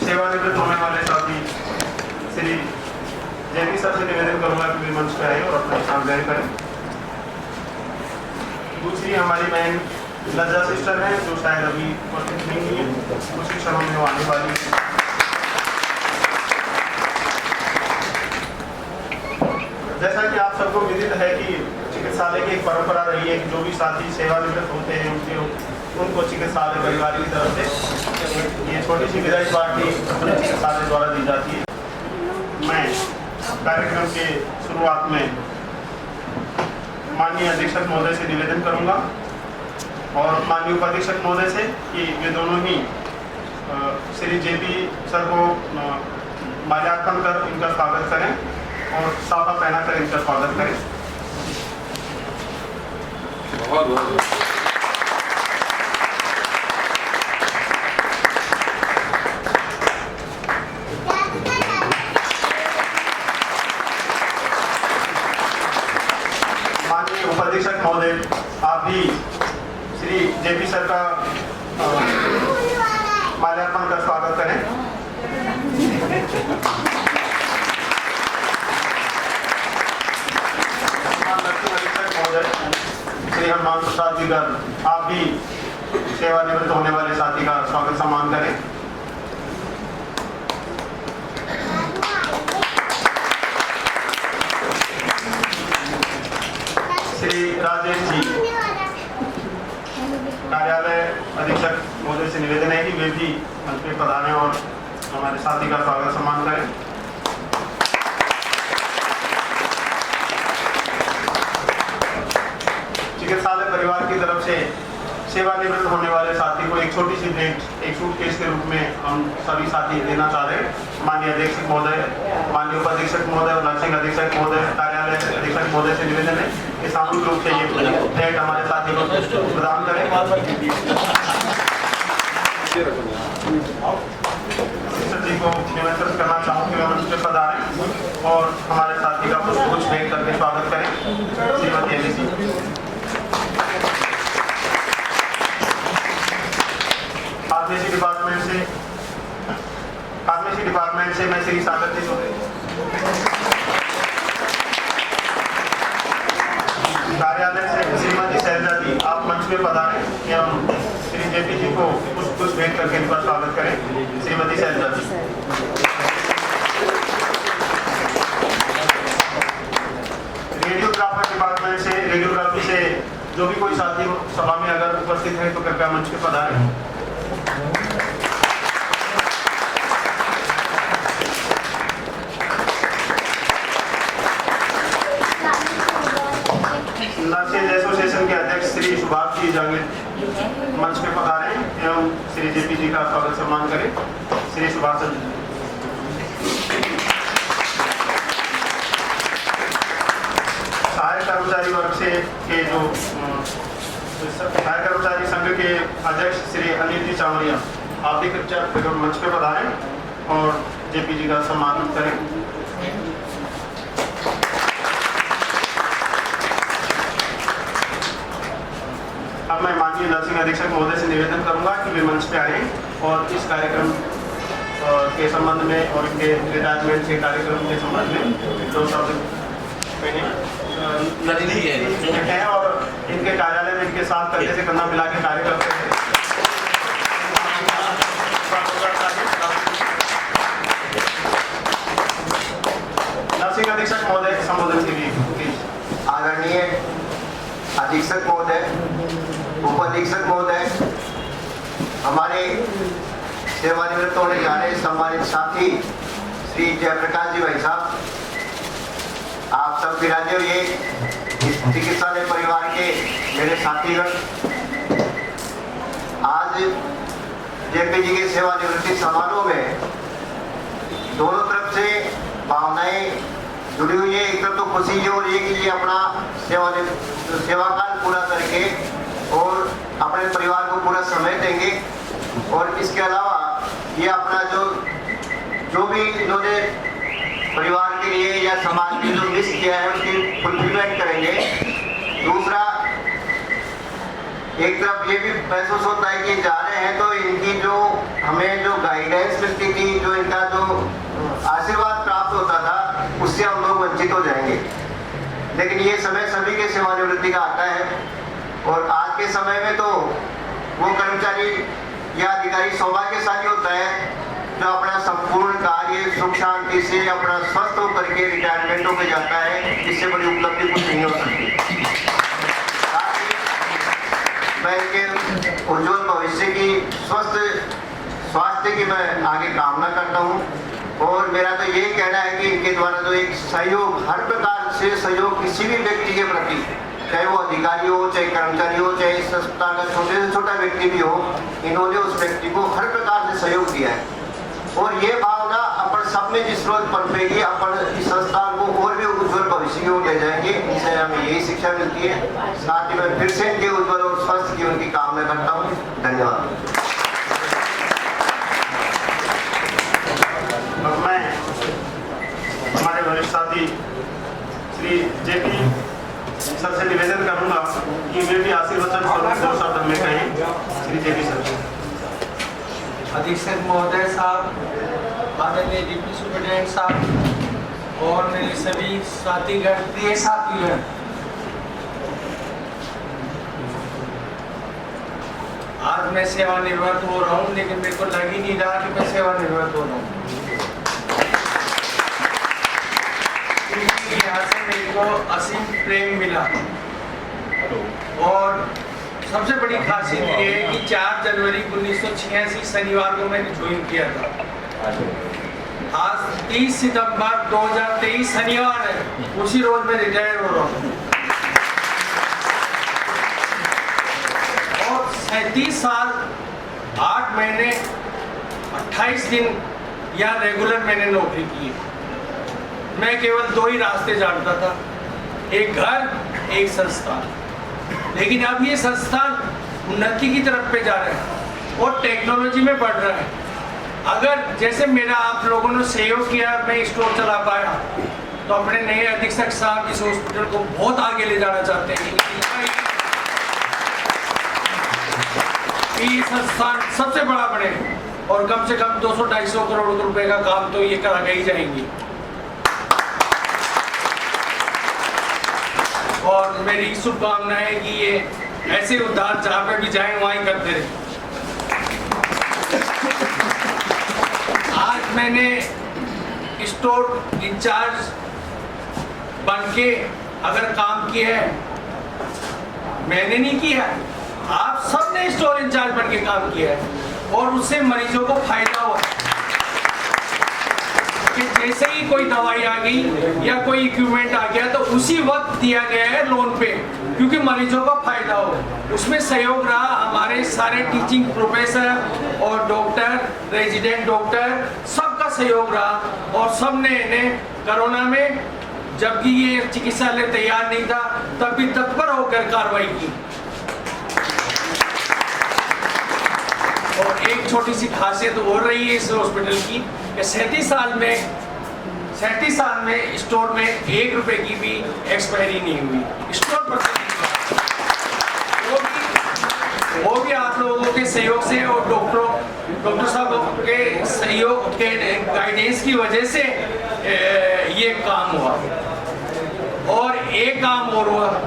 सेवानिवृत्त होने वाले साथी श्री जेपी सर से निवेदन करूंगा कि वे मंच पे आए और अपना स्थान ग्रहण करें। दूसरी हमारी बहन लज्जा सिस्टर है जो शायद अभी उपस्थित नहीं हुई है, कुछ ही क्षणों में वो आने वाली है। जैसा कि आप सबको विदित है कि चिकित्सालय की एक परंपरा रही है कि जो भी साथी सेवानिवृत्त होते हैं उनको चिकित्सालय परिवार की तरफ से ये छोटी सी विदाई पार्टी चिकित्सालय द्वारा दी जाती है। मैं कार्यक्रम के शुरुआत में माननीय अधीक्षक महोदय से निवेदन करूंगा और माननीय उपाधीक्षक महोदय से कि वे दोनों ही श्री जेपी सर को माल्यार्पण कर इनका स्वागत करें और साफा पहना कर इनका स्वागत करें। बहुत बहुत माननीय उपाधीक्षक महोदय आप भी श्री जेपी सर का माल्यार्पण का स्वागत करें। श्री हनुमान प्रसाद जी गर्ग आप भी सेवानिवृत्त होने वाले साथी का स्वागत सम्मान करें। श्री राजेश जी कार्यालय अधीक्षक महोदय से निवेदन है कि वे भी मंच पे पधारें और हमारे साथी का स्वागत सम्मान करें। चिकित्सालय परिवार की तरफ से सेवानिवृत्त होने वाले साथी को एक छोटी सी भेंट एक सूटकेस के रूप में हम सभी साथी देना चाह रहे हैं। माननीय अधीक्षक महोदय, माननीय उपाधीक्षक महोदय और नर्सिंग अधीक्षक महोदय, कार्यालय अधीक्षक महोदय से निवेदन है कि सामूहिक रूप से ये भेंट हमारे साथी को प्रदान करें। शिक्षक जी को निमंत्रित करना चाहूँगी वे मंच पे पधारें और हमारे साथी का पुष्पगुच्छ भेंट करके स्वागत करें। श्रीमती अली जी। फार्मेसी डिपार्टमेंट से मैं श्री सागर जी कार्यालय से श्रीमती शैलजा जी आप मंच में पधारें कि हम श्री जेपी जी को कुछ भेंट करके इनका स्वागत करें। श्रीमती शैलजा जी। रेडियोग्राफर डिपार्टमेंट से रेडियोग्राफी से जो भी कोई साथी सभा में अगर उपस्थित है तो कृपया मंच पे पधारें। नर्सेज एसोसिएशन के अध्यक्ष श्री सुभाष जी जांगिर मंच पे पधारें एवं श्री जेपी जी का स्वागत सम्मान करें। श्री सुभाष जी। सहायक कर्मचारी वर्ग से के जो सहायक कर्मचारी संघ के अध्यक्ष श्री अनिल जी चावड़िया आप भी कृपया मंच पे पधारें और जेपी जी का सम्मान करें। अब मैं माननीय नर्सिंग अधीक्षक महोदय से निवेदन करूंगा कि वे मंच पे आए और इस कार्यक्रम के संबंध में और इनके रिटायरमेंट के कार्यक्रम के संबंध में जो शब्द नजदीक है और इनके कार्यालय में इनके साथ कंधे से कंधा मिला के कार्य करते हैं। नर्सिंग अधीक्षक महोदय संबोधन के लिए आदरणीय अधीक्षक महोदय, उपाधीक्षक महोदय, हमारे सेवानिवृत्त होने जा रहे सम्मानित साथी श्री जयप्रकाश जी भाई साहब, आप सब विराजे हुए चिकित्सालय परिवार के मेरे साथीगण, आज जेपी जी के सेवानिवृत्ति समारोह में दोनों तरफ से भावनाएं जुड़ी हुई है। एक तरफ तो खुशी जो हो रही है कि ये अपना सेवाकाल पूरा करके और अपने परिवार को पूरा समय देंगे और इसके अलावा ये अपना जो भी इन्होंने परिवार के लिए या समाज के जो मिस किया है उसकी फुलफिलमेंट करेंगे। दूसरा एक तरफ ये भी महसूस होता है कि जा रहे हैं तो इनकी जो हमें जो गाइडेंस मिलती थी, जो इनका जो आशीर्वाद प्राप्त होता था, उससे हम लोग वंचित हो जाएंगे। लेकिन ये समय सभी के सेवानिवृत्ति का आता है और आज के समय में तो वो कर्मचारी या अधिकारी सौभाग्यशाली होता है जो अपना संपूर्ण कार्य सुख शांति से अपना स्वस्थ होकर के रिटायरमेंट होकर जाता है, जिससे बड़ी उपलब्धि कुछ नहीं हो सकती। मैं इनके उज्जवल भविष्य की स्वस्थ स्वास्थ्य की मैं आगे कामना करता हूँ और मेरा तो यही कहना है कि इनके द्वारा जो एक सहयोग, हर प्रकार से सहयोग किसी भी व्यक्ति के प्रति, चाहे वो अधिकारी हो, चाहे कर्मचारी हो, चाहे संस्था का छोटे से छोटा व्यक्ति भी हो, इन्होंने उस व्यक्ति को हर प्रकार से सहयोग दिया है और ये भावना अपन सब में जिस रोज पनपेगी, अपन इस संस्थान को और भी उज्जवल भविष्य की ओर ले जाएंगे। इससे हमें यही शिक्षा मिलती है। साथ ही मैं फिर से इनके उज्जवल और स्वस्थ जीवन की कामना करता हूँ। धन्यवाद। अब मैं हमारे वरिष्ठ साथी श्री जेपी सर से निवेदन करूंगा कि वे भी आशीर्वचन दो शब्द में कहें। Shri JP sir. अधीक्षक महोदय साहब, आदरणीय डिप्टी सुपरिटेंडेंट साहब और मेरे सभी साथीगण, प्रिय साथीगण, आज मैं सेवानिवृत्त हो रहा हूँ, लेकिन मेरे को लग ही नहीं रहा कि मैं सेवानिवृत्त हो रहा हूँ, क्योंकि यहाँ से मेरे को असीम प्रेम मिला। और सबसे बड़ी खासियत ये है कि 4 जनवरी 1986 शनिवार को मैंने ज्वाइन किया था। आज 30 सितंबर 2023 शनिवार है, उसी रोज मैं रिटायर हो रहा हूँ और 37 साल 8 महीने 28 दिन या रेगुलर मैंने नौकरी की। मैं केवल 2 ही रास्ते जानता था, एक घर, एक संस्थान। लेकिन अब ये संस्थान उन्नति की तरफ पे जा रहा है और टेक्नोलॉजी में बढ़ रहा है। अगर जैसे मेरा आप लोगों ने सहयोग किया, मैं स्टोर चला पाया, तो अपने नए अधीक्षक साहब इस हॉस्पिटल को बहुत आगे ले जाना चाहते हैं। ये संस्थान सबसे बड़ा बने और कम से कम 200-250 करोड़ रुपए का काम तो ये करा ही जाएंगी। और मेरी शुभकामना है कि ये ऐसे उद्धार जहाँ पे भी जाएं वहीं करते रहे। आज मैंने स्टोर इंचार्ज बन के अगर काम किया है, मैंने नहीं किया, आप सबने स्टोर इंचार्ज बन के काम किया है और उससे मरीजों को फायदा हुआ। कि जैसे ही कोई दवाई आ गई या कोई इक्विपमेंट आ गया तो उसी वक्त दिया गया है लोन पे, क्योंकि मरीजों को फायदा हो। उसमें सहयोग रहा हमारे सारे टीचिंग प्रोफेसर और डॉक्टर, रेजिडेंट डॉक्टर, सबका सहयोग रहा और सबने इन्हें कोरोना में, जबकि ये चिकित्सालय तैयार नहीं था, तब भी तत्पर होकर कार्रवाई की। और एक छोटी सी खासियत और रही है इस हॉस्पिटल की कि 37 साल में स्टोर में 1 रुपए की भी एक्सपायरी नहीं हुई। स्टोर पर वो भी आप लोगों के सहयोग से और डॉक्टर साहब के सहयोग के गाइडेंस की वजह से ये काम हुआ। और एक काम और हुआ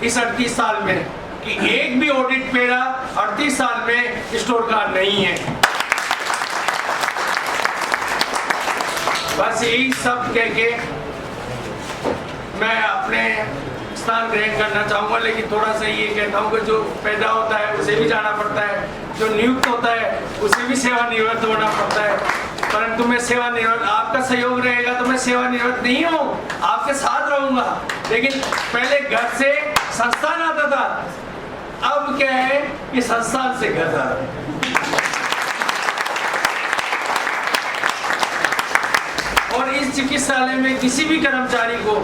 इस 38 साल में कि एक भी ऑडिट मेरा 38 साल में स्टोर का नहीं है। बस यही सब कह के मैं अपने स्थान ग्रहण करना चाहूँगा, लेकिन थोड़ा सा ये कहता हूँ कि जो पैदा होता है उसे भी जाना पड़ता है, जो नियुक्त होता है उसे भी सेवानिवृत्त होना पड़ता है। परंतु मैं सेवानिवृत्त, आपका सहयोग रहेगा तो मैं सेवानिवृत्त नहीं हूँ, आपके साथ रहूँगा। लेकिन पहले घर से संस्थान आता था, अब क्या है कि संस्थान से घर आ रहा है। और इस चिकित्सालय में किसी भी कर्मचारी को,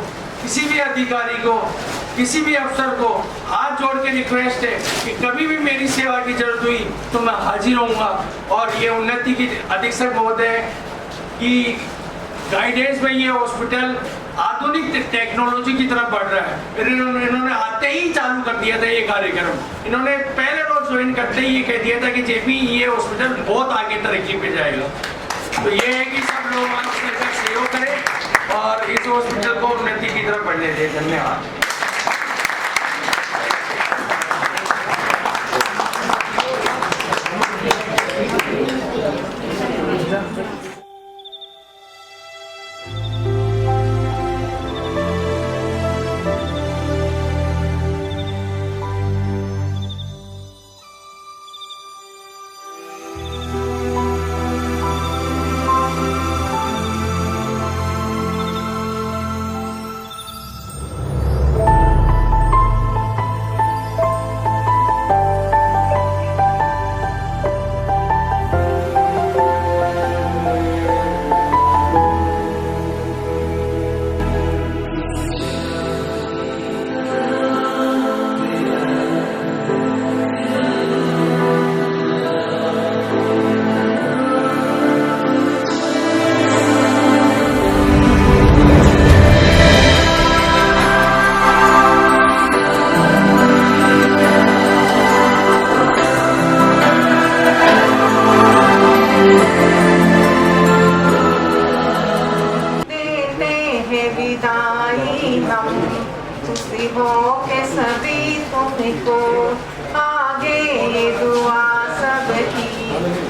किसी भी अधिकारी को, किसी भी अफसर को हाथ जोड़ के रिक्वेस्ट है कि कभी भी मेरी सेवा की जरूरत हुई तो मैं हाजिर होऊंगा। और ये उन्नति की अधीक्षक महोदय की गाइडेंस में ये हॉस्पिटल आधुनिक टेक्नोलॉजी की तरफ बढ़ रहा है। फिर इन्होंने आते ही चालू कर दिया था ये कार्यक्रम। इन्होंने पहले रोज ज्वाइन करते ही ये कह दिया था कि जेपी ये हॉस्पिटल बहुत आगे तरक्की पे जाएगा। तो ये है कि सब लोग मिलकर सहयोग करें और इस हॉस्पिटल को उन्नति की तरफ बढ़ने दें। धन्यवाद।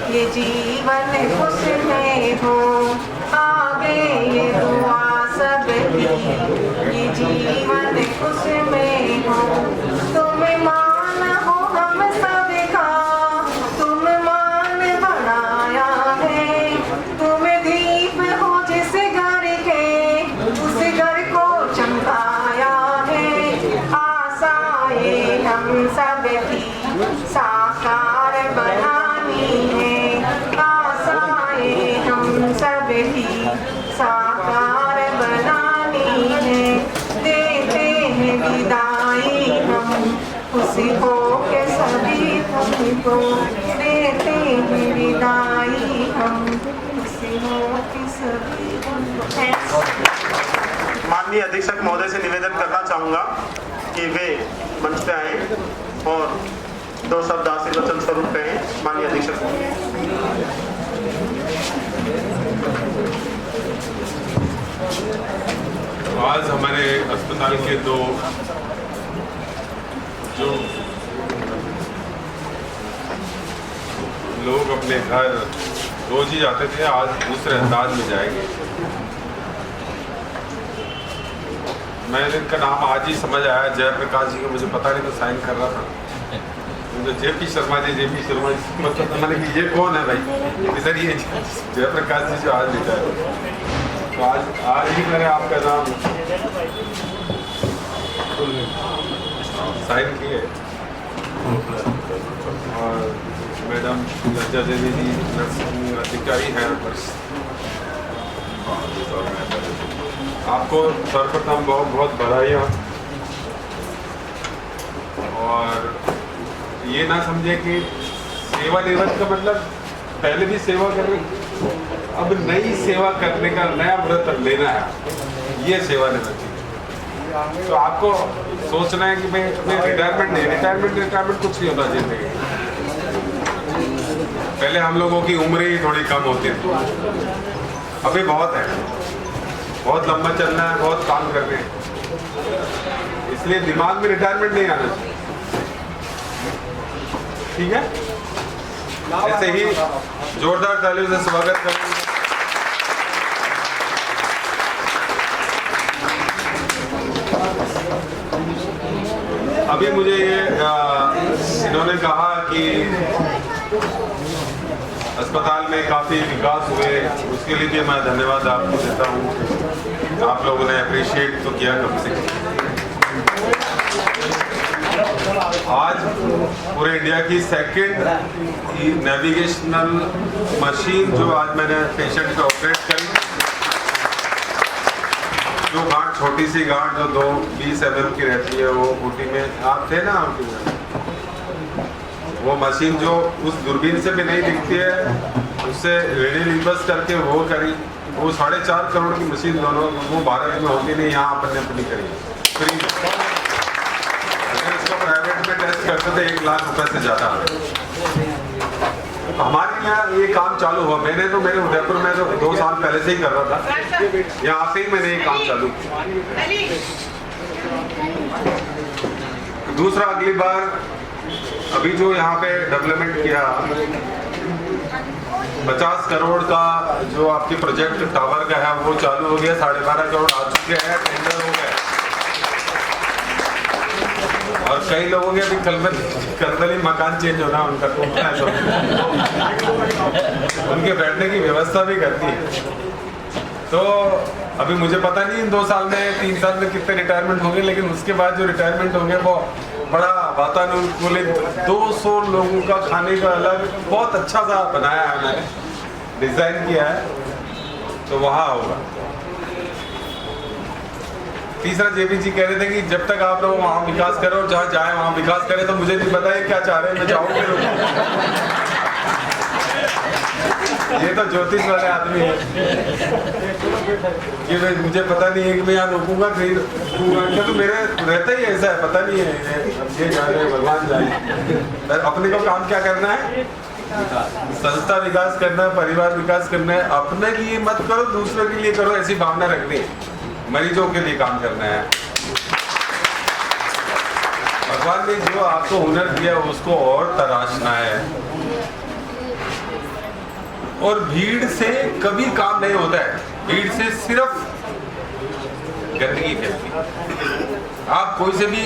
ये जीवन उसमें हो आगे, ये दुआ सबकी, ये जीवन उसमें हो। तुम मान हो हम सबका, तुम मान बनाया है। तुम दीप हो जिस घर के, उस घर को चमकाया है। आशाएं हम सबकी साकार बनानी है, आशाएं हम सबकी साकार बनानी है। देते हैं विदाई हम खुशी हो के सभी तुमको, देते हैं विदाई हम खुशी हो के सभी तुमको। माननीय अधीक्षक महोदय से निवेदन करना चाहूँगा कि वे मंच पे आए और 2 शब्द आशीर्वचन स्वरूप कहें। माननीय अधीक्षक आज हमारे अस्पताल के 2 जो लोग अपने घर रोज ही जाते थे, आज दूसरे अंदाज में जाएंगे। मैं इनका नाम आज ही समझ आया, जयप्रकाश जी का मुझे पता नहीं, तो साइन कर रहा था तो जेपी शर्मा जी मतलब मैंने कि ये कौन है भाई, इधर ये जयप्रकाश जी जो आज रिटायर। तो आज ही मैंने आपका नाम साइन किए और मैडम लज्जा देवी जी नर्सिंग अधिकारी हैं। आपको सर्वप्रथम बहुत बहुत बधाइयाँ। और ये ना समझे कि सेवानिवृत्त का मतलब पहले भी सेवा कर रहे, अब नई सेवा करने का नया व्रत लेना है, ये सेवानिवृत्ति। तो आपको सोचना है कि भाई रिटायरमेंट नहीं, रिटायरमेंट कुछ नहीं होता जिंदगी। पहले हम लोगों की उम्र ही थोड़ी कम होती थी, अभी बहुत है, बहुत लंबा चलना है, बहुत काम करने हैं, इसलिए दिमाग में रिटायरमेंट नहीं आना चाहिए। ठीक है, ऐसे ही जोरदार तालियों से स्वागत करेंगे। अभी मुझे ये इन्होंने कहा कि अस्पताल में काफ़ी विकास हुए, उसके लिए भी मैं धन्यवाद आपको देता हूँ। आप लोगों ने अप्रिशिएट तो किया कम से कम। आज पूरे इंडिया की 2nd नेविगेशनल मशीन जो आज मैंने पेशेंट पे ऑपरेट करी, जो गांठ, छोटी सी गांठ जो 20 mm की रहती है, वो बूटी में आप थे ना, आपकी वो मशीन जो उस दूरबीन से भी नहीं दिखती है, उससे रेडी लीवर्स करके वो करी, वो 4.5 करोड़ की मशीन दोनों वो भारत में होती नहीं, यहाँ अपन ने अपनी करी फ्री में। अगर इसको प्राइवेट में टेस्ट करते थे 1 लाख रुपए से ज़्यादा। हमारे यहाँ ये काम चालू हुआ, मैंने तो मेरे उदयपुर में तो 2 साल पहले से ही कर रहा था, यहाँ आते ही मैंने ये काम चालू किया। दूसरा, अगली बार अभी जो यहाँ पे डेवलपमेंट किया 50 करोड़ का जो आपकी प्रोजेक्ट टावर का है वो चालू हो गया, 12.5 करोड़ आ चुके हैं, टेंडर हो गए। और कई लोगों के अभी कलबली मकान चेंज होना उनका तो उनके बैठने की व्यवस्था भी करती है। तो अभी मुझे पता नहीं इन 2 साल में 3 साल में कितने रिटायरमेंट होंगे, लेकिन उसके बाद जो रिटायरमेंट होंगे वो बड़ा वातानुकूलित 200 लोगों का खाने का अलग बहुत अच्छा सा बनाया है, मैंने डिजाइन किया है, तो वहाँ होगा। तीसरा, जेपी जी कह रहे थे कि जब तक आप लोग वहाँ विकास करो, जहाँ जाए वहाँ विकास करें, तो मुझे नहीं पता है क्या चाह रहे हैं, मैं जाऊँगी ये तो ज्योतिष वाले आदमी है कि मैं मुझे पता नहीं है कि मैं यहाँ रुकूंगा कहीं रुकूंगा, तो मेरे रहता ही ऐसा है, पता नहीं है ये जा रहे भगवान जाए। अपने को काम क्या करना है, संस्था विकास करना है, परिवार विकास करना है, अपने लिए मत करो दूसरों के लिए करो, ऐसी भावना रखनी है, मरीजों के लिए काम करना है। भगवान ने जो आपको हुनर दिया उसको और तराशना है। और भीड़ से कभी काम नहीं होता है, भीड़ से सिर्फ गंदगी फैलती है। आप कोई से भी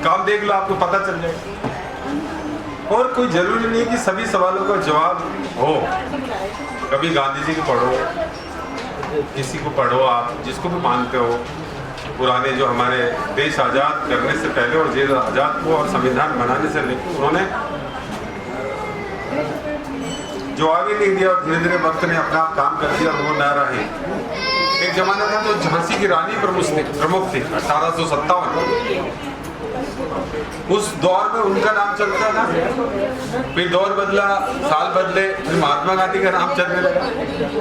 काम देख लो, आपको पता चल जाएगा। और कोई जरूरी नहीं कि सभी सवालों का जवाब हो। कभी गांधी जी को पढ़ो, किसी को पढ़ो, आप जिसको भी मानते हो, पुराने जो हमारे देश आज़ाद करने से पहले और देश आज़ाद को और संविधान बनाने से लेकर उन्होंने जवाब ही नहीं दिया, और धीरे धीरे वक्त ने अपना काम कर दिया, वो ना रहे। एक जमाना था तो झांसी की रानी प्रमुख थी 1857, उस दौर में उनका नाम चलता था। फिर दौर बदला, साल बदले, फिर महात्मा गांधी का नाम चलने लगा,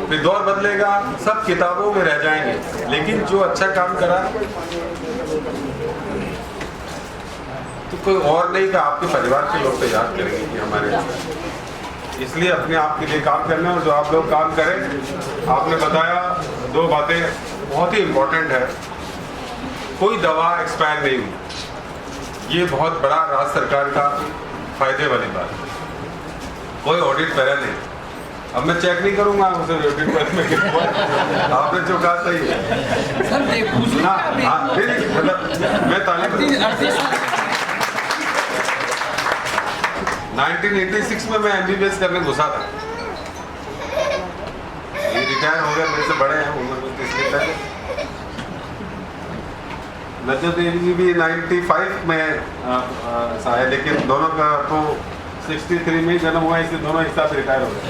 फिर दौर बदलेगा, सब किताबों में रह जाएंगे। लेकिन जो अच्छा काम करा तो कोई और नहीं का आपके परिवार के लोग तो याद करेंगे कि हमारे, इसलिए अपने आप के लिए काम करना। और जो आप लोग काम करें, आपने बताया 2 बातें बहुत ही इम्पोर्टेंट है। कोई दवा एक्सपायर नहीं हुई, ये बहुत बड़ा राज्य सरकार का फायदे वाली बात है। कोई ऑडिट पैरा नहीं, अब मैं चेक नहीं करूंगा उसे ऑडिट पैरा में कितना, आपने जो कहा सही है। हाँ, मतलब मैं तालीम 1986 में मैं MBBS करने घुसा था, ये रिटायर हो गए, मेरे से बड़े हैं उम्र में, इसलिए पहले नजर देवी जी भी 95 में आए, लेकिन दोनों का तो 63 में ही जन्म हुआ, इसलिए दोनों एक साथ रिटायर हो गए।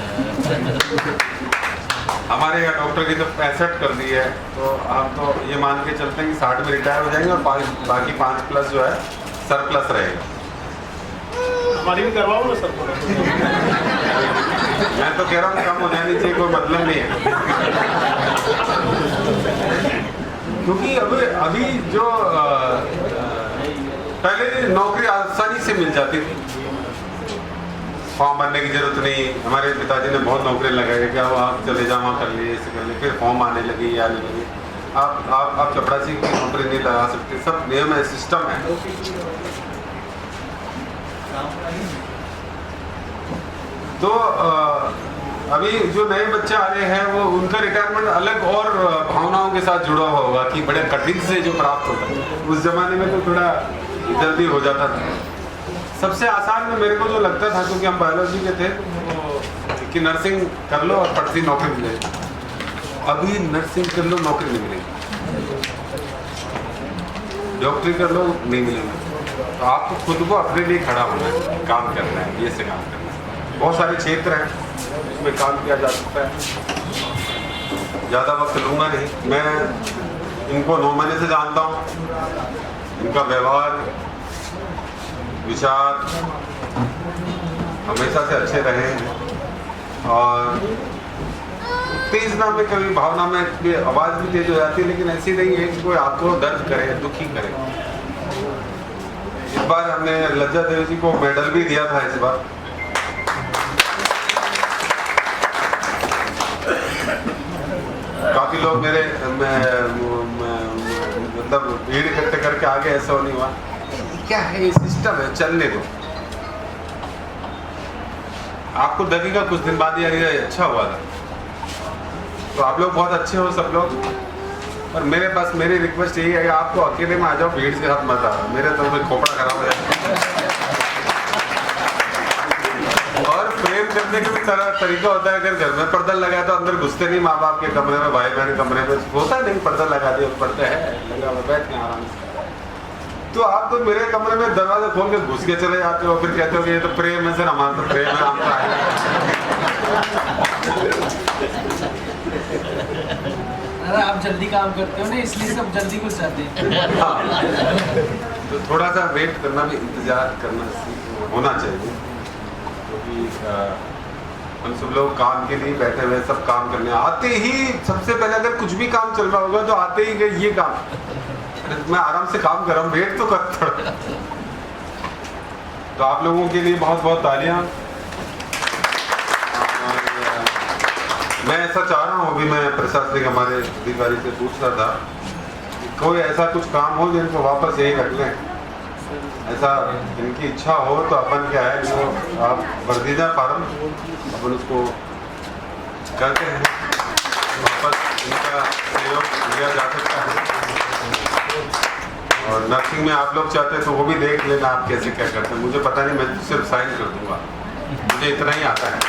हमारे यहाँ डॉक्टर की तो 65 कर दी है, तो आप तो ये मान के चलते हैं कि 60 में रिटायर हो जाएंगे और बाकी 5+ जो है सरप्लस रहेगा। हमारी भी करवाओ ना सर। मैं तो कह रहा हूँ कम हो जानी चाहिए, कोई मतलब नहीं है। क्योंकि अभी जो पहले नौकरी आसानी से मिल जाती थी, फॉर्म भरने की जरूरत नहीं। हमारे पिताजी ने बहुत नौकरी लगाई, क्या वो आप चले जाओ वहाँ कर लिए, ऐसे कर लिए, फिर फॉर्म आने लगी, आने लगी। आप चपरासी की नौकरी नहीं लगा सकते, सब नियम है, सिस्टम है। तो अभी जो नए बच्चे आ रहे हैं वो उनका रिटायरमेंट अलग और भावनाओं के साथ जुड़ा हुआ होगा कि बड़े कठिन से जो प्राप्त होता है। उस जमाने में तो थोड़ा जल्दी हो जाता था। सबसे आसान में मेरे को जो लगता था, क्योंकि हम बायोलॉजी के थे, कि नर्सिंग कर लो और फट सी नौकरी मिलेगी। अभी नर्सिंग कर लो नौकरी नहीं मिलेगी, डॉक्टरी कर लो नहीं मिलेगी। तो आपको खुद को अपने लिए खड़ा होना है, काम करना है, ये से काम करना है। बहुत सारे क्षेत्र हैं जिसमें काम किया जा सकता है। ज़्यादा वक्त लूँगा नहीं, मैं इनको 9 महीने से जानता हूँ। इनका व्यवहार, विचार हमेशा से अच्छे रहे हैं। और तेज ना में कभी भावना में आवाज़ भी तेज हो जाती है, लेकिन ऐसी नहीं है कि कोई आपको दर्द करे, दुखी करे। इस बार हमने लज्जा देवी जी को मेडल भी दिया था इस बार। काफी लोग मेरे मतलब भीड़ इकट्ठे करके आगे, ऐसा नहीं हुआ। क्या है ये सिस्टम है, चलने दो। आपको लगेगा कुछ दिन बाद ये अच्छा हुआ था। तो आप लोग बहुत अच्छे हो सब लोग, और मेरे पास मेरी रिक्वेस्ट यही है कि आपको अकेले में आ जाओ, भीड़ के साथ मत आओ, मेरे तो फिर खोपड़ा खराब हो जाएगा। और प्रेम करने का भी तरीका होता है। अगर घर में पर्दा लगाया तो अंदर घुसते नहीं, माँ बाप के कमरे में, भाई बहन कमरे में होता नहीं, पर्दा लगा दिया, पर्दा है लगा हुआ, बैठ के आराम से। तो आप तो मेरे कमरे में दरवाजा खोल के घुस के चले जाते हो, फिर कहते हो कि ये तो प्रेम है सर, हमारा तो प्रेम है, आपका अरे आप जल्दी काम करते हो ना, इसलिए सब जल्दी घुस जाते हैं। हाँ। तो थोड़ा सा वेट करना भी, इंतजार करना होना चाहिए, क्योंकि हम सब लोग काम के लिए बैठे हुए, सब काम करने आते ही सबसे पहले अगर कुछ भी काम चल रहा होगा तो आते ही गए ये काम, मैं आराम से काम कर रहा हूँ, वेट तो करता हूँ। तो आप लोगों के लिए बहुत बहुत तालियां। मैं ऐसा चाह रहा हूँ, अभी मैं प्रशासनिक हमारे अधिकारी से पूछ रहा था कि कोई ऐसा कुछ काम हो जिनको वापस यही रख लें, ऐसा इनकी इच्छा हो तो अपन क्या है, जो आप भर दीजिए फार्म, अपन उसको करते हैं, वापस इनका सहयोग लिया जा सकता है। और नर्सिंग में आप लोग चाहते हैं तो वो भी देख लेना आप कैसे क्या करते हैं, मुझे पता नहीं, मैं सिर्फ साइन कर दूंगा, मुझे इतना ही आता है।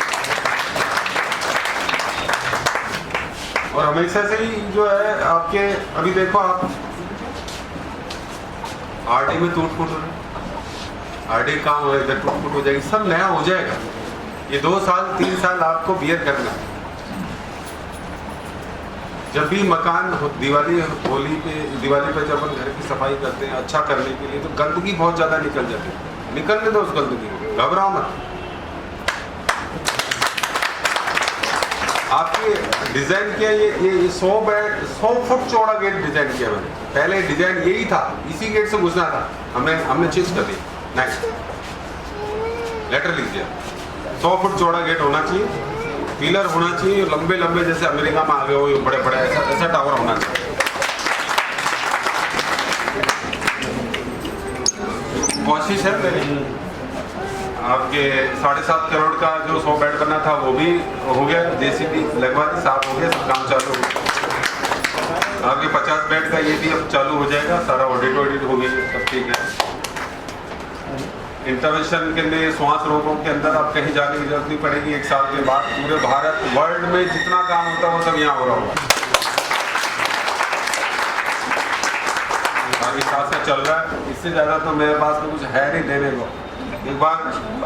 और हमेशा से ही जो है आपके, अभी देखो आप आरडी में टूट फूट हो रही, आरडी काम हो इधर टूट फूट हो जाएगी, सब नया हो जाएगा। ये 2 साल 3 साल आपको बियर करना है। जब भी मकान दिवाली होली पे, दिवाली पे जब अपन घर की सफाई करते हैं अच्छा करने के लिए, तो गंदगी बहुत ज्यादा निकल जाती है, निकलने दो उस गंदगी को, घबराओ मत। आपके डिजाइन किया ये 100 फुट चौड़ा गेट डिजाइन किया मैंने, पहले डिजाइन यही था, इसी गेट से घुसना था, हमने चेंज कर दिया। नेक्स्ट लेटर लिख दिया, 100 फुट चौड़ा गेट होना चाहिए, पिलर होना चाहिए लंबे लंबे, जैसे अमेरिका में आगे हो बड़े बड़े, ऐसा टावर होना चाहिए। कोशिश है मेरी, आपके 7.5 करोड़ का जो 100 बेड बना था वो भी हो गया, जेसीबी लगवा दी, साफ हो गया, सब काम चालू हो गया। आपके 50 बेड का ये भी अब चालू हो जाएगा, सारा ऑडिट हो गई, सब ठीक है। इंटरवेंशन के लिए श्वास रोगों के अंदर आप कहीं जाने की जरूरत नहीं पड़ेगी, 1 साल के बाद पूरे भारत वर्ल्ड में जितना काम होता है वो सब यहाँ हो रहा होगा। आगे साथ से चल रहा है, इससे ज़्यादा तो मेरे पास तो कुछ है नहीं देने को। एक बार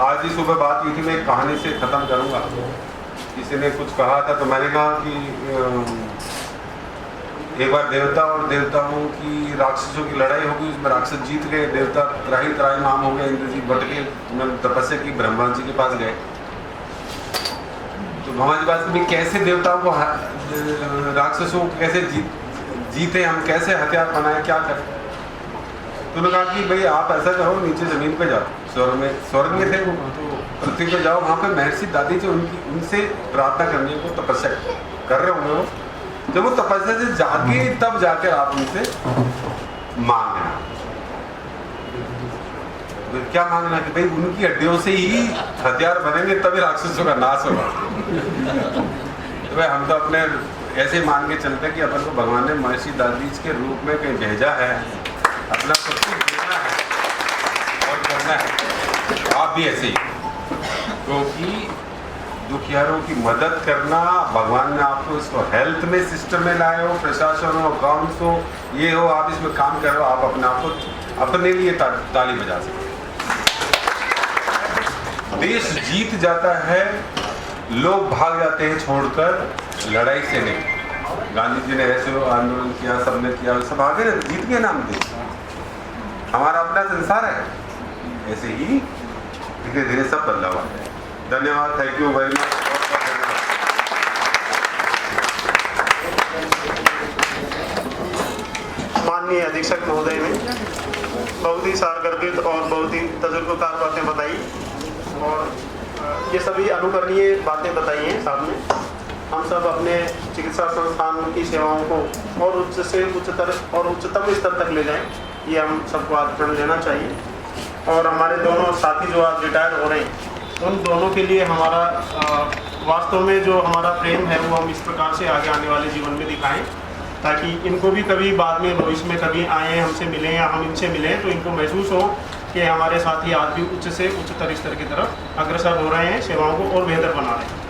आज ही सुबह बात हुई थी, मैं एक कहानी से ख़त्म करूँगा। किसी ने कुछ कहा था तो मैंने कहा कि एक बार देवता और देवताओं की राक्षसों की लड़ाई होगी, उसमें राक्षस जीत गए, देवता त्राही त्राही नाम हो गया, इंद्रजीत भटके, उन्होंने तपस्या की, ब्रह्मा जी के पास गए। तो ब्रह्मा जी पास भी कैसे देवताओं को, राक्षसों को कैसे जीते हम, कैसे हथियार बनाए, क्या करें। तो उन्होंने कहा कि भाई आप ऐसा करो, नीचे जमीन पे जाओ, स्वर्ग में थे वो, तो पृथ्वी पे जाओ, वहाँ पे महर्षि दादी जो उनसे प्रार्थना करने को तपस्या कर रहे होंगे वो, जब वो तपस्या से जागे तब जाकर आप उनसे मांगना। तो क्या मांगना कि भाई उनकी हड्डियों से ही हथियार बनेंगे तभी राक्षसों का नाश होगा। तो भाई हम तो अपने ऐसे मान के चलते कि अपन को भगवान ने महर्षि दादी के रूप में कहीं भेजा है, अपना सब कुछ देना है और करना है। आप भी ऐसे ही, क्योंकि दुखियारों की मदद करना, भगवान ने आपको इसको हेल्थ में सिस्टम में लाए हो, प्रशासन हो, अकाउंट्स हो, ये हो, आप इसमें काम कर रहे हो, आप अपने आप को अपने लिए ताली बजा सकते। देश जीत जाता है, लोग भाग जाते हैं छोड़कर, लड़ाई से नहीं। गांधी जी ने ऐसे आंदोलन किया, सबने किया, सब आगे जीत गए ना हम देश। हमारा अपना संसार है, ऐसे ही धीरे धीरे सब बदलाव आता है। धन्यवाद, थैंक यू वेरी मच। माननीय अधीक्षक महोदय ने बहुत ही सारगर्भित और बहुत ही तजुर्बेकार बातें बताई और ये सभी अनुकरणीय बातें बताई हैं। साथ में हम सब अपने चिकित्सा संस्थान की सेवाओं को और उच्च से उच्चतर और उच्चतम स्तर तक ले जाएं, ये हम सबको आज प्रण लेना चाहिए। और हमारे दोनों साथी जो आज रिटायर हो रहे हैं, उन दोनों के लिए हमारा वास्तव में जो हमारा प्रेम है वो हम इस प्रकार से आगे आने वाले जीवन में दिखाएं, ताकि इनको भी कभी बाद में भविष्य में कभी आए हमसे मिलें या हम इनसे मिलें तो इनको महसूस हो कि हमारे साथी आज भी उच्च से उच्चतर स्तर की तरफ अग्रसर हो रहे हैं, सेवाओं को और बेहतर बना रहे हैं।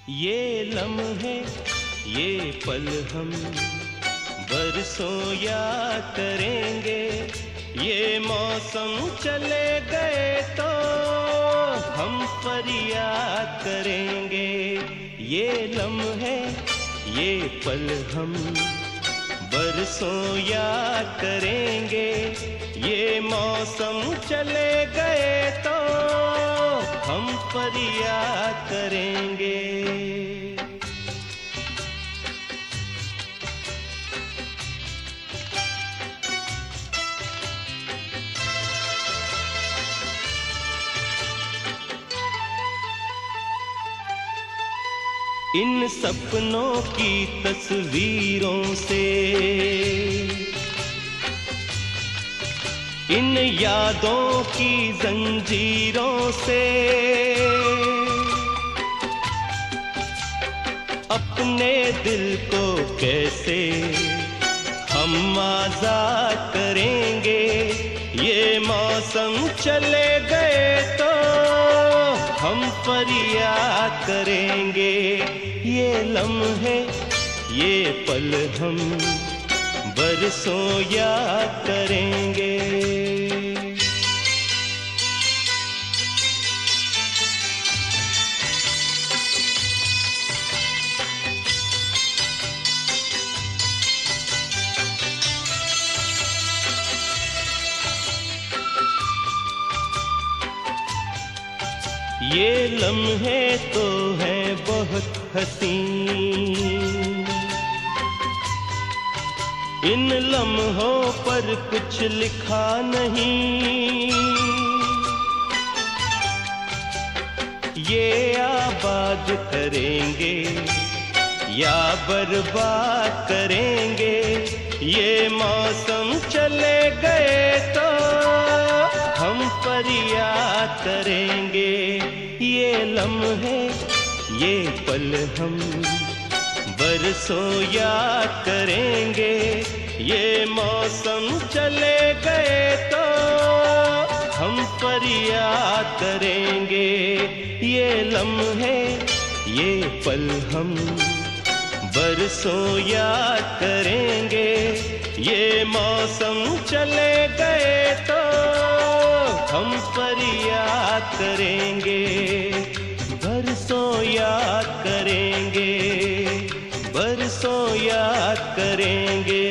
ये लम्हे ये पल हम बरसों याद करेंगे, ये मौसम चले गए तो हम फरियाद करेंगे। ये लम्हे ये पल हम बरसों याद करेंगे, ये मौसम चले गए तो हम फरियाद करेंगे। इन सपनों की तस्वीरों से, इन यादों की जंजीरों से अपने दिल को कैसे हम आजाद करेंगे। ये मौसम चले गए तो हम फरियाद करेंगे। ये लम्हे ये पल हम बरसों याद करेंगे। ये लम्हे तो हैं बहुत हसीन, इन लम्हों पर कुछ लिखा नहीं। ये आबाद करेंगे या बर्बाद करेंगे, ये मौसम चले गए तो हम फरियाद करेंगे। ये लम्हे ये पल हम बरसों याद करेंगे, ये मौसम चले गए तो हम फरियाद करेंगे। ये लम्हे ये पल हम बरसों याद करेंगे, ये मौसम चले गए तो हम फरियाद करेंगे। बरसों याद करेंगे, बरसों याद करेंगे।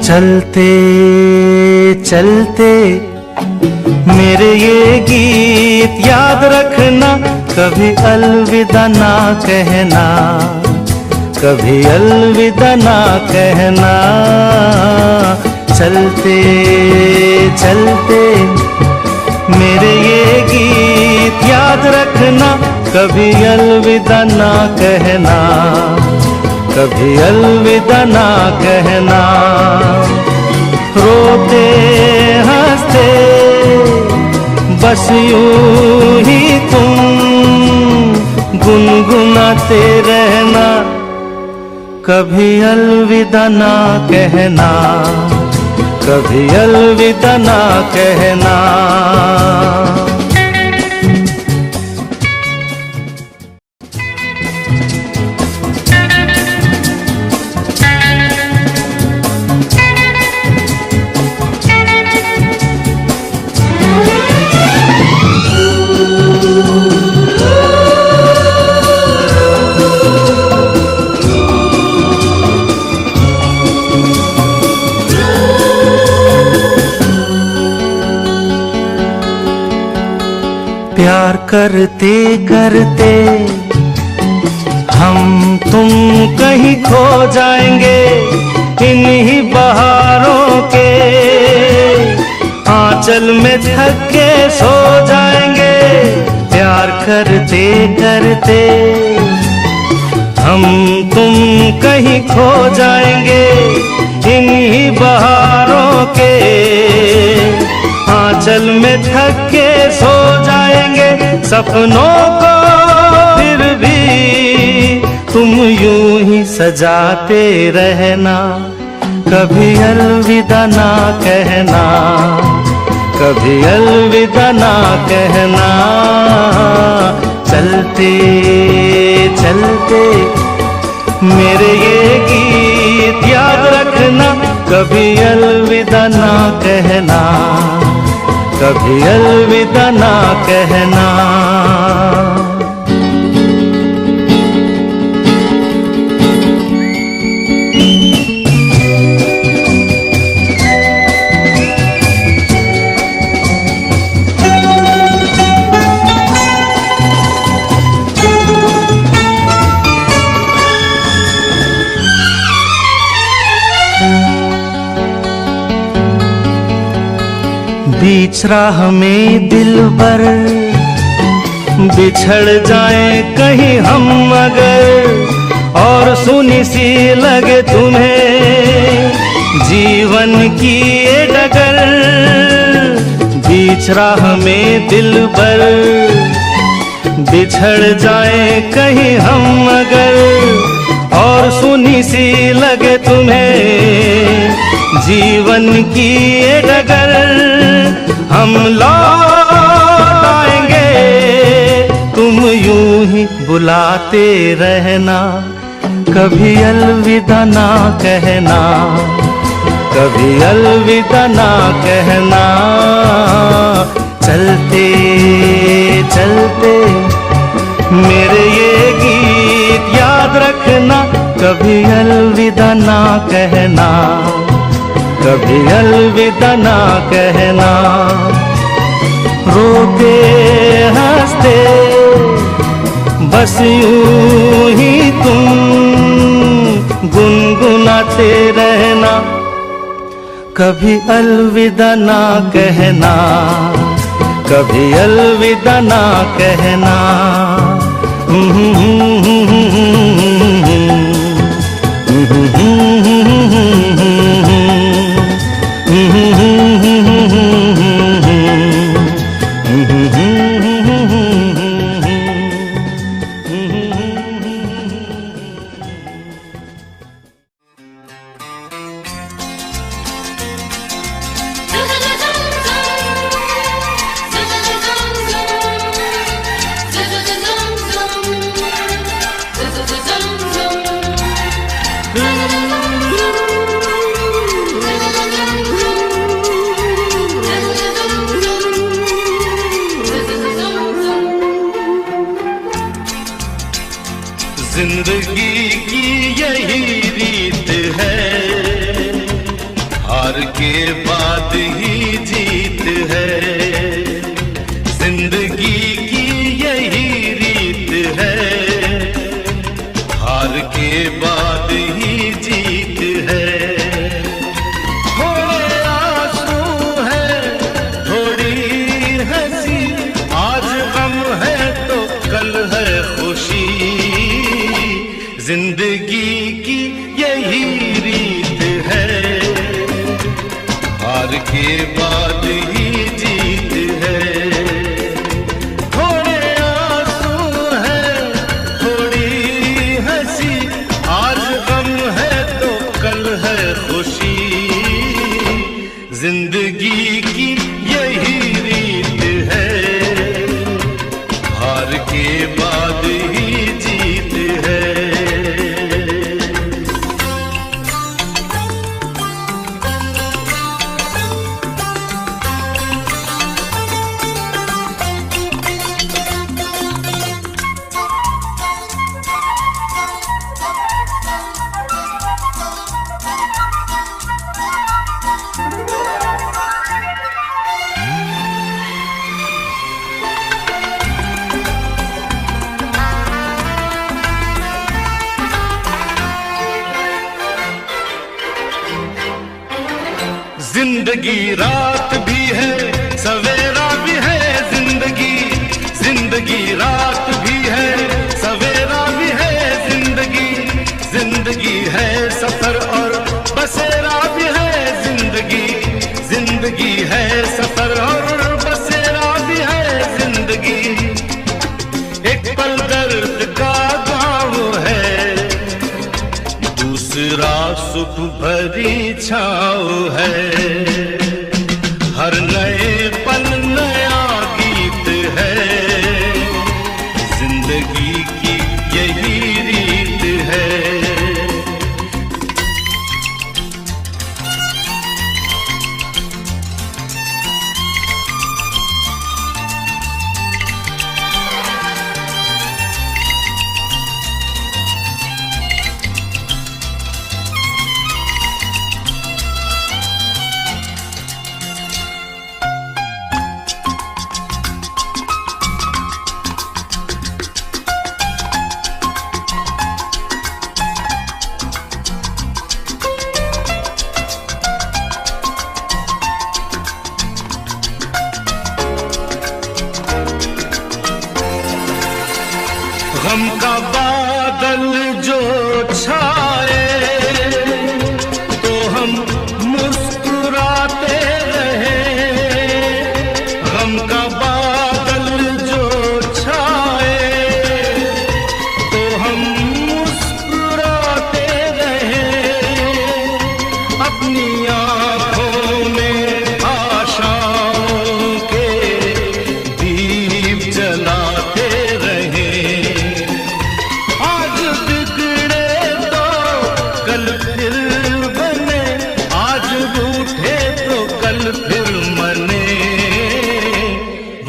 चलते चलते मेरे ये गीत याद रखना, कभी अलविदा ना कहना, कभी अलविदा ना कहना। चलते चलते मेरे ये गीत याद रखना, कभी अलविदा ना कहना, कभी अलविदा ना कहना। रोते हंसते बस यूं ही तुम गुनगुनाते रहना, कभी अलविदा ना कहना, कभी अलविदा ना कहना। प्यार करते करते हम तुम कहीं खो जाएंगे, इन्हीं बहारों के आंचल में थक के सो जाएंगे। प्यार करते करते हम तुम कहीं खो जाएंगे, इन्हीं बहारों के आंचल में थक के सो जाएंगे। सपनों को फिर भी तुम यूं ही सजाते रहना, कभी अलविदा ना कहना, कभी अलविदा ना कहना। चलते चलते मेरे ये गीत याद रखना, कभी अलविदा ना कहना, कभी अलविदा ना कहना। बीच राह में दिलबर बिछड़ जाए कहीं हम अगर, और सुनी सी लगे तुम्हें जीवन की ये डगर। बीच राह में दिलबर बिछड़ जाए कहीं हम अगर, और सुनी सी लगे तुम्हें जीवन की ये डगर। हम लौट आएंगे, तुम यूं ही बुलाते रहना, कभी अलविदा ना कहना, कभी अलविदा ना कहना। चलते चलते मेरे ये गीत याद रखना, कभी अलविदा ना कहना, कभी अलविदा ना कहना। रोते हंसते बस यूं ही तुम गुनगुनाते रहना, कभी अलविदा ना कहना, कभी अलविदा ना कहना। जिंदगी की यही रीत है, हार के बाद ही जीत है। जिंदगी की यही रीत है, हार के बाद ही जीत है। थोड़े आंसू है, थोड़ी हंसी, आज गम है तो कल है खुशी। जिंदगी की यही रीत है, हार के बाद ही जीत है। थोड़े आंसू है, थोड़ी हंसी, आज गम है तो कल है खुशी। जिंदगी की यही रीत है, हार के बाद ही जीत है। जिंदगी रात भी है, सवेरा भी है। जिंदगी रात भी है, सवेरा भी है। जिंदगी है सफर और बसेरा भी है। जिंदगी है सफर और बसेरा भी है। जिंदगी एक पल दर्द का गाँव है, दूसरा सुख भरी छाँव है। हर नए पल नया गीत है, जिंदगी की यही रीत है। गम का बादल जो छाए तो हम मुस्कुराते रहे। गम का बादल जो छाए तो हम मुस्कुराते रहे। अपनी आँखों में आशाओं के दीप जलाते रहे। आज बिगड़े तो कल फिर बने, आज रूठे तो कल फिर मने।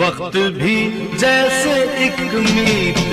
वक्त भी जैसे एक मीत